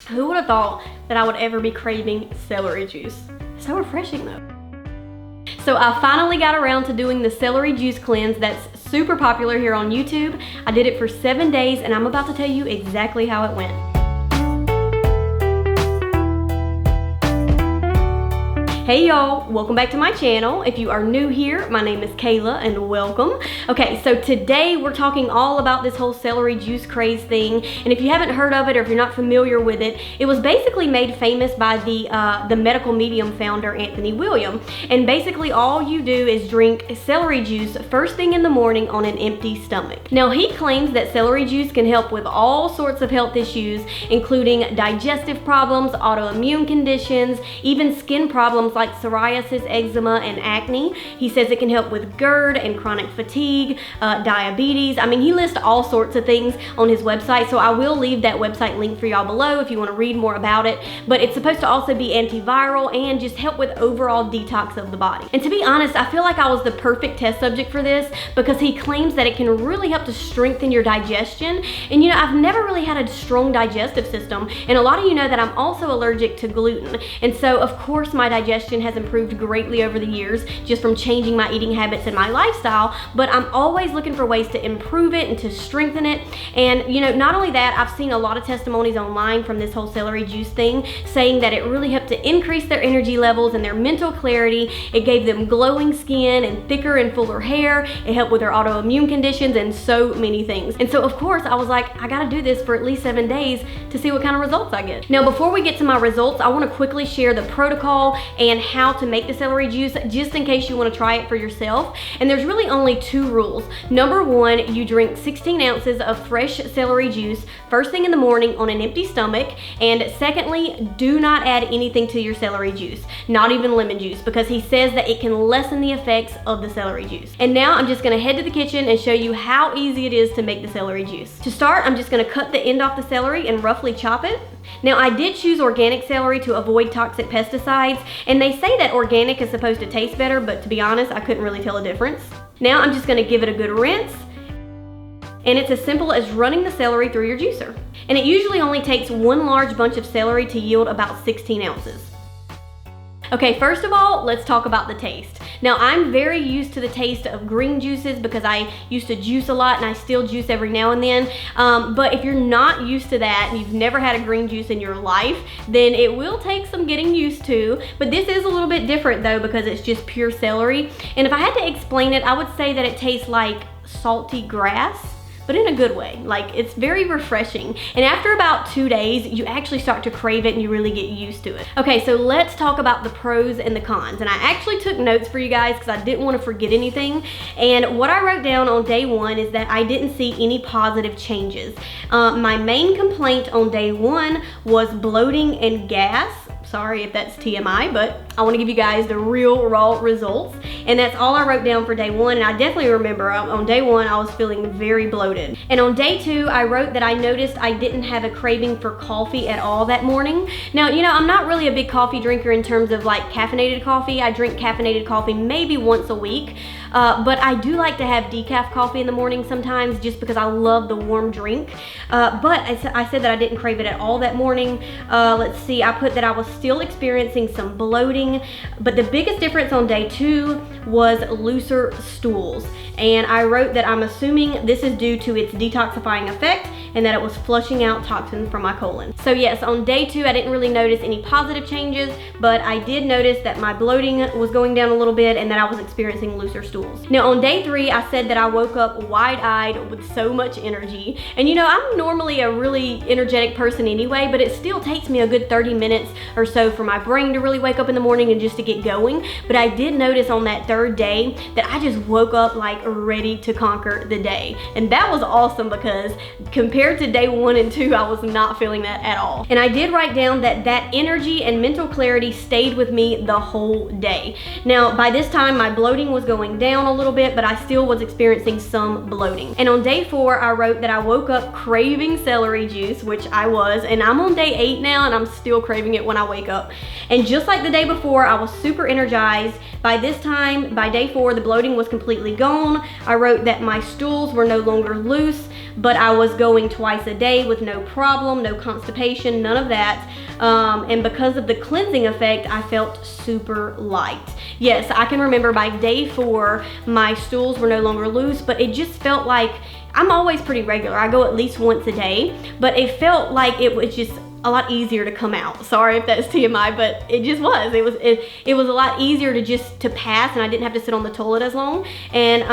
Who would have thought that I would ever be craving celery juice? So refreshing though. So I finally got around to doing the celery juice cleanse that's super popular here on YouTube. I did it for 7 days and I'm about to tell you exactly how it went. Hey y'all, welcome back to my channel. If you are new here, my name is Kayla and welcome. Okay, so today we're talking all about this whole celery juice craze thing. And if you haven't heard of it or if you're not familiar with it, it was basically made famous by the medical medium founder, Anthony William. And basically all you do is drink celery juice first thing in the morning on an empty stomach. Now he claims that celery juice can help with all sorts of health issues, including digestive problems, autoimmune conditions, even skin problems like psoriasis, eczema, and acne. He says it can help with GERD and chronic fatigue, diabetes. I mean, he lists all sorts of things on his website, so I will leave that website link for y'all below if you want to read more about it. But it's supposed to also be antiviral and just help with overall detox of the body. And to be honest, I feel like I was the perfect test subject for this because he claims that it can really help to strengthen your digestion. And you know, I've never really had a strong digestive system, and a lot of you know that I'm also allergic to gluten. And so of course my digestion has improved greatly over the years just from changing my eating habits and my lifestyle, but I'm always looking for ways to improve it and to strengthen it. And you know, not only that, I've seen a lot of testimonies online from this whole celery juice thing saying that it really helped to increase their energy levels and their mental clarity. It gave them glowing skin and thicker and fuller hair. It helped with their autoimmune conditions and so many things. And so of course I was like, I gotta do this for at least 7 days to see what kind of results I get. Now before we get to my results, I want to quickly share the protocol and how to make the celery juice just in case you want to try it for yourself. And there's really only 2 rules. Number 1, you drink 16 ounces of fresh celery juice first thing in the morning on an empty stomach. And secondly, do not add anything to your celery juice, not even lemon juice, because he says that it can lessen the effects of the celery juice. And now I'm just going to head to the kitchen and show you how easy it is to make the celery juice. To start, I'm just going to cut the end off the celery and roughly chop it. Now I did choose organic celery to avoid toxic pesticides, and they say that organic is supposed to taste better, but to be honest, I couldn't really tell a difference. Now I'm just going to give it a good rinse, and it's as simple as running the celery through your juicer. And it usually only takes 1 large bunch of celery to yield about 16 ounces. Okay, first of all, let's talk about the taste. Now, I'm very used to the taste of green juices because I used to juice a lot and I still juice every now and then. But if you're not used to that and you've never had a green juice in your life, then it will take some getting used to. But this is a little bit different though because it's just pure celery. And if I had to explain it, I would say that it tastes like salty grass, but in a good way. Like, it's very refreshing. And after about 2 days, you actually start to crave it and you really get used to it. Okay, so let's talk about the pros and the cons. And I actually took notes for you guys because I didn't want to forget anything. And what I wrote down on day 1 is that I didn't see any positive changes. My main complaint on day 1 was bloating and gas. Sorry if that's TMI, but I want to give you guys the real raw results. And that's all I wrote down for day 1. And I definitely remember on day 1, I was feeling very bloated. And on day 2, I wrote that I noticed I didn't have a craving for coffee at all that morning. Now, you know, I'm not really a big coffee drinker in terms of like caffeinated coffee. I drink caffeinated coffee maybe once a week. But I do like to have decaf coffee in the morning sometimes just because I love the warm drink. But I said that I didn't crave it at all that morning. Let's see, I put that I was still experiencing some bloating, but the biggest difference on day 2 was looser stools. And I wrote that I'm assuming this is due to its detoxifying effect and that it was flushing out toxins from my colon. So yes, on day 2, I didn't really notice any positive changes, but I did notice that my bloating was going down a little bit and that I was experiencing looser stools. Now on day 3, I said that I woke up wide-eyed with so much energy. And you know, I'm normally a really energetic person anyway, but it still takes me a good 30 minutes or so for my brain to really wake up in the morning and just to get going. But I did notice on that 3rd day that I just woke up like ready to conquer the day. And that was awesome because compared to day 1 and 2, I was not feeling that at all. And I did write down that that energy and mental clarity stayed with me the whole day. Now, by this time, my bloating was going down. down a little bit, but I still was experiencing some bloating. And on day 4, I wrote that I woke up craving celery juice, which I was, and I'm on day 8 now and I'm still craving it when I wake up. And just like the day before, I was super energized. By this time, by day 4, the bloating was completely gone. I wrote that my stools were no longer loose, but I was going twice a day with no problem, no constipation, none of that. And because of the cleansing effect, I felt super light. Yes, I can remember by day 4, my stools were no longer loose, but it just felt like, I'm always pretty regular. I go at least once a day, but it felt like it was just a lot easier to come out. Sorry if that's TMI, but it just was. It was a lot easier to pass, and I didn't have to sit on the toilet as long. And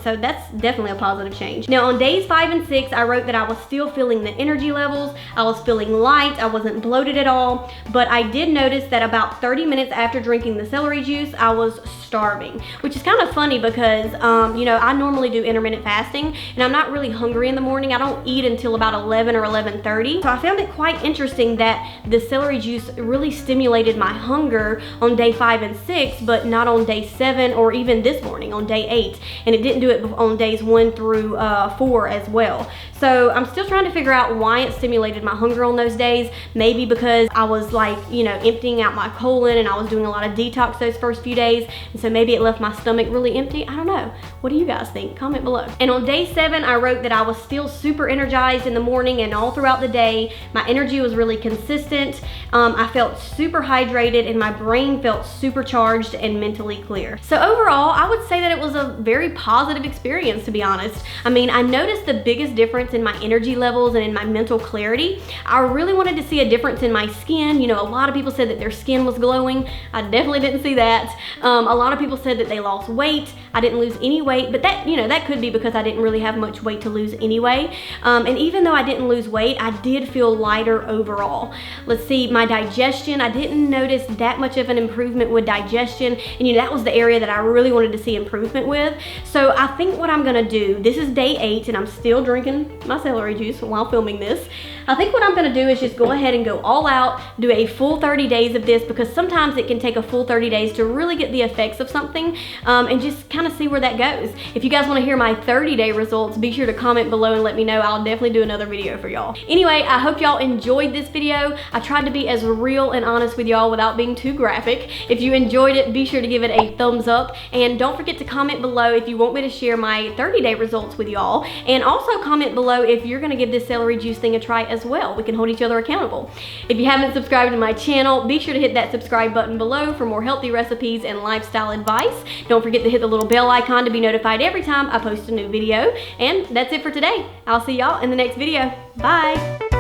so that's definitely a positive change. Now on days 5 and 6, I wrote that I was still feeling the energy levels. I was feeling light. I wasn't bloated at all. But I did notice that about 30 minutes after drinking the celery juice, I was starving, which is kind of funny because you know, I normally do intermittent fasting, and I'm not really hungry in the morning. I don't eat until about 11 or 11:30. So I found it quite interesting that the celery juice really stimulated my hunger on day 5 and 6, but not on day 7 or even this morning on day 8. And it didn't do it on days 1 through 4 as well. So I'm still trying to figure out why it stimulated my hunger on those days. Maybe because I was like, you know, emptying out my colon and I was doing a lot of detox those first few days. And so maybe it left my stomach really empty. I don't know. What do you guys think? Comment below. And on day 7, I wrote that I was still super energized in the morning and all throughout the day. My energy was really consistent. I felt super hydrated and my brain felt supercharged and mentally clear. So overall, I would say that it was a very positive experience, to be honest. I mean, I noticed the biggest difference in my energy levels and in my mental clarity. I really wanted to see a difference in my skin. You know, a lot of people said that their skin was glowing. I definitely didn't see that. A lot of people said that they lost weight. I didn't lose any weight, but that, you know, that could be because I didn't really have much weight to lose anyway. And even though I didn't lose weight, I did feel lighter overall. Let's see, my digestion, I didn't notice that much of an improvement with digestion. And you know, that was the area that I really wanted to see improvement with. So I think what I'm gonna do, this is day 8 and I'm still drinking my celery juice while filming this. I think what I'm gonna do is just go ahead and go all out, do a full 30 days of this, because sometimes it can take a full 30 days to really get the effects of something, and just kind of see where that goes. If you guys wanna hear my 30-day results, be sure to comment below and let me know. I'll definitely do another video for y'all. Anyway, I hope y'all enjoyed this video. I tried to be as real and honest with y'all without being too graphic. If you enjoyed it, be sure to give it a thumbs up, and don't forget to comment below if you want me to share my 30-day results with y'all, and also comment below if you're gonna give this celery juice thing a try as well. We can hold each other accountable. If you haven't subscribed to my channel, be sure to hit that subscribe button below for more healthy recipes and lifestyle advice. Don't forget to hit the little bell icon to be notified every time I post a new video. And that's it for today. I'll see y'all in the next video. Bye.